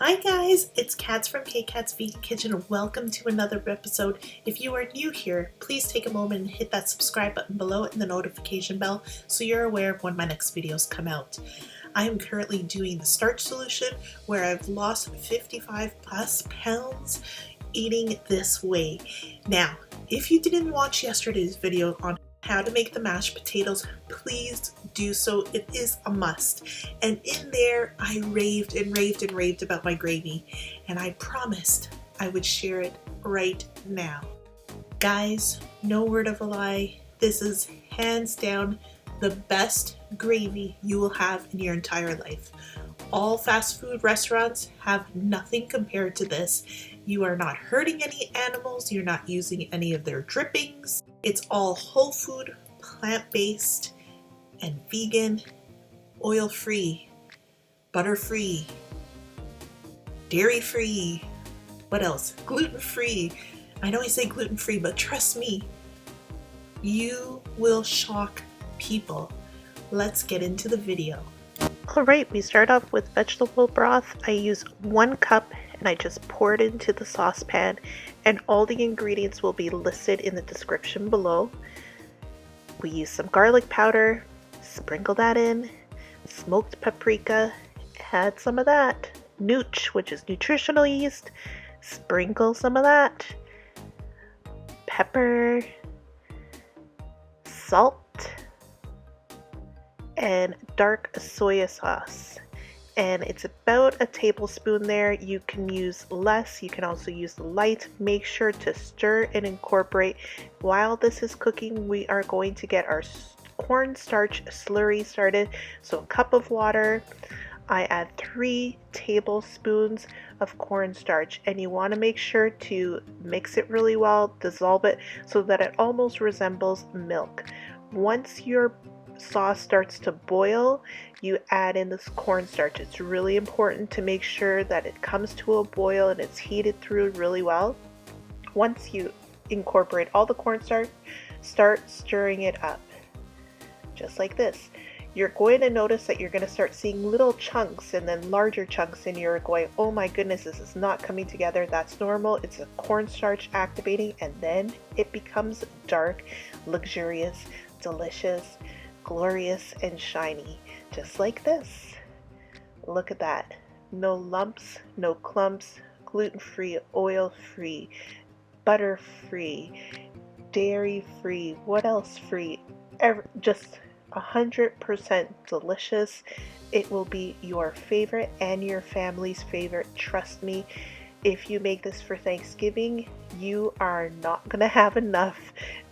Hi guys, it's Katz from kkatz Vegan Kitchen and welcome to another episode. If you are new here, please take a moment and hit that subscribe button below and the notification bell so you're aware of when my next videos come out. I am currently doing the Starch Solution where I've lost 55 plus pounds eating this way. Now, if you didn't watch yesterday's video on how to make the mashed potatoes, please do so. It is a must. And in there, I raved and raved and raved about my gravy, and I promised I would share it right now. Guys, no word of a lie, this is hands down the best gravy you will have in your entire life. All fast food restaurants have nothing compared to this. You are not hurting any animals, you're not using any of their drippings. It's all whole food, plant-based, and vegan, oil-free, butter-free, dairy-free, what else? Gluten-free. I know I say gluten-free, but trust me, you will shock people. Let's get into the video. Alright, we start off with vegetable broth. I use 1 cup and I just pour it into the saucepan, and all the ingredients will be listed in the description below. We use some garlic powder, sprinkle that in, smoked paprika, add some of that, nooch, which is nutritional yeast, sprinkle some of that, pepper, salt, and dark soya sauce. And it's about a tablespoon there. You can use less, you can also use light. Make sure to stir and incorporate. While this is cooking, we are going to get our cornstarch slurry started. So a cup of water, I add 3 tablespoons of cornstarch, and you want to make sure to mix it really well, dissolve it so that it almost resembles milk. Once your sauce starts to boil, you add in this cornstarch. It's really important to make sure that it comes to a boil and it's heated through really well. Once you incorporate all the cornstarch, start stirring it up just like this. You're going to notice that you're going to start seeing little chunks and then larger chunks, and you're going, oh my goodness, this is not coming together. That's normal. It's a cornstarch activating, and then it becomes dark, luxurious, delicious, glorious, and shiny, just like this. Look at that. No lumps, no clumps, gluten-free, oil-free, butter-free, dairy-free, what else free? Just 100% delicious. It will be your favorite and your family's favorite. Trust me, if you make this for Thanksgiving, you are not going to have enough.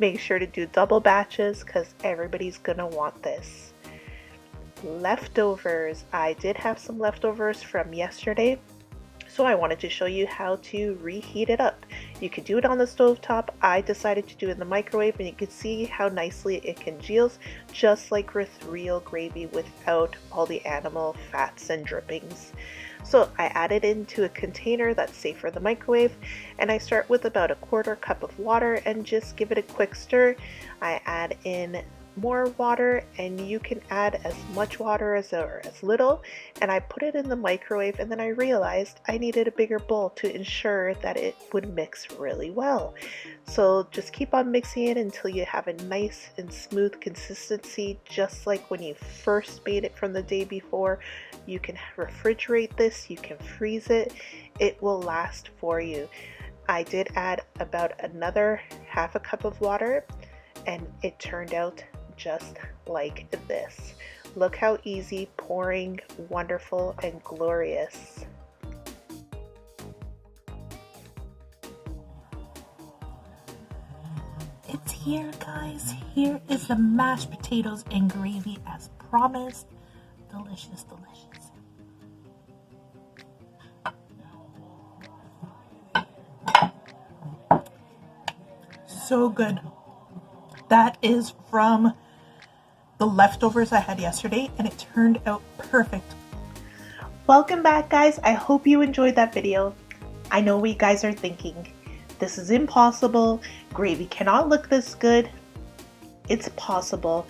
Make sure to do double batches because everybody's going to want this. Leftovers. I did have some leftovers from yesterday, so I wanted to show you how to reheat it up. You could do it on the stove top. I decided to do it in the microwave, and you can see how nicely it congeals, just like with real gravy without all the animal fats and drippings. So I add it into a container that's safe for the microwave, and I start with about a 1/4 cup of water and just give it a quick stir. I add in more water, and you can add as much water as or as little, and I put it in the microwave, and then I realized I needed a bigger bowl to ensure that it would mix really well. So just keep on mixing it until you have a nice and smooth consistency, just like when you first made it from the day before. You can refrigerate this, you can freeze it, it will last for you. I did add about another 1/2 cup of water, and it turned out just like this. Look how easy, pouring, wonderful, and glorious. It's here, guys. Here is the mashed potatoes and gravy as promised. Delicious, delicious. So good. That is from the leftovers I had yesterday, and it turned out perfect. Welcome back, guys. I hope you enjoyed that video. I know what you guys are thinking. This is impossible. Gravy cannot look this good. It's possible.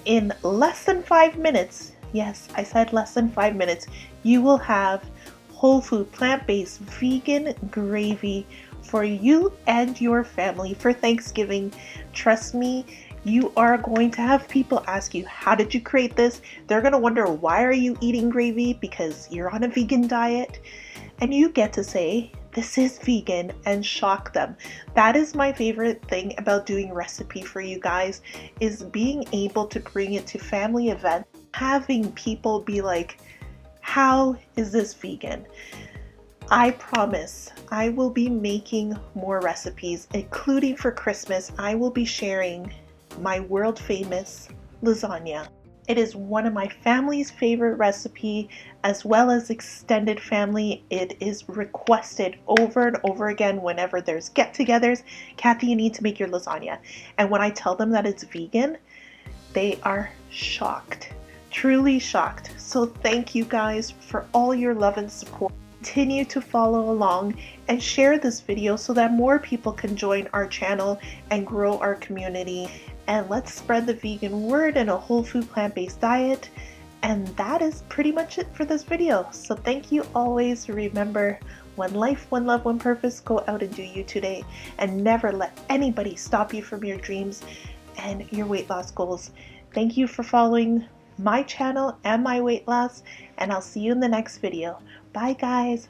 In less than 5 minutes, yes, I said less than 5 minutes, you will have whole food, plant-based, vegan gravy for you and your family for Thanksgiving. Trust me, you are going to have people ask you, how did you create this? They're going to wonder, why are you eating gravy? Because you're on a vegan diet. And you get to say, this is vegan, and shock them. That is my favorite thing about doing recipe for you guys, is being able to bring it to family events, having people be like, how is this vegan? I promise I will be making more recipes, including for Christmas. I will be sharing my world famous lasagna. It is one of my family's favorite recipe, as well as extended family. It is requested over and over again whenever there's get-togethers. Kathy, you need to make your lasagna. And when I tell them that it's vegan, they are shocked, truly shocked. So thank you guys for all your love and support. Continue to follow along and share this video so that more people can join our channel and grow our community. And let's spread the vegan word in a whole food plant-based diet. And that is pretty much it for this video. So thank you always. Remember, one life, one love, one purpose. Go out and do you today, and never let anybody stop you from your dreams and your weight loss goals. Thank you for following my channel and my weight loss, and I'll see you in the next video. Bye guys.